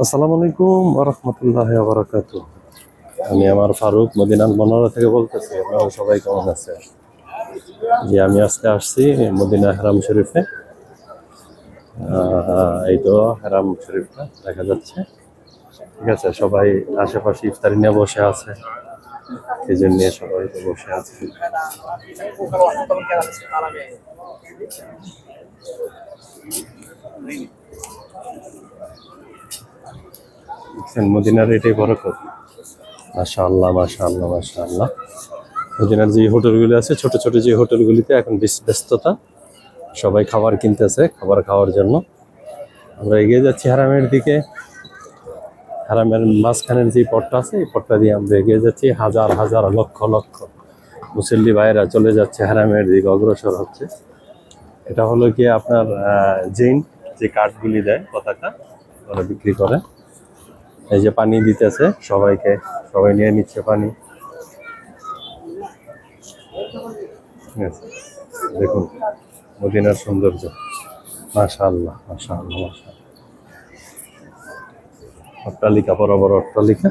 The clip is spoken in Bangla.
আসসালামু আলাইকুম ওয়া রাহমাতুল্লাহি ওয়া বারাকাতুহু। আমি আমার ফারুক মদিনাল মনোরা থেকে বলতেছি। আপনারা সবাই কেমন আছেন? জি, আমি আজকে আসছি মদিনা হারাম শরীফে। এই তো হারাম শরীফটা দেখা যাচ্ছে। ঠিক আছে, সবাই আশেপাশে ইফতারি নিয়ে বসে আছে। এই জন্য সবাই তো বসে আছে। দেখছেন মদিনার এটাই বরকত। মাশাআল্লাহ, মাশাআল্লাহ, মাশাআল্লাহ। মদিনার যে হোটেলগুলি আছে, ছোট ছোট যে হোটেলগুলিতে এখন বেশ ব্যস্ততা। সবাই খাবার কিনতেছে খাবার খাওয়ার জন্য। আমরা এগিয়ে যাচ্ছি হারামের দিকে। হারামের মাঝখানের যে পথটা আছে, এই পথটা দিয়ে আমরা এগিয়ে যাচ্ছি। হাজার হাজার লক্ষ লক্ষ মুসল্লি ভাইয়েরা চলে যাচ্ছে হারামের দিকে, অগ্রসর হচ্ছে। এটা হলো কি আপনার জৈন যে কার্ডগুলি দেয়, পতাকা ওরা বিক্রি করে। এই যে পানি দিতেছে সবাইকে, সবাই নিয়ে নিচ্ছে পানি। ঠিক আছে, দেখুন মদিনার সৌন্দর্য। মাশাআল্লাহ, মাশাআল্লাহ, মাশাআল্লাহ। অট্টালিকা, বড় বড় অট্টালিকা।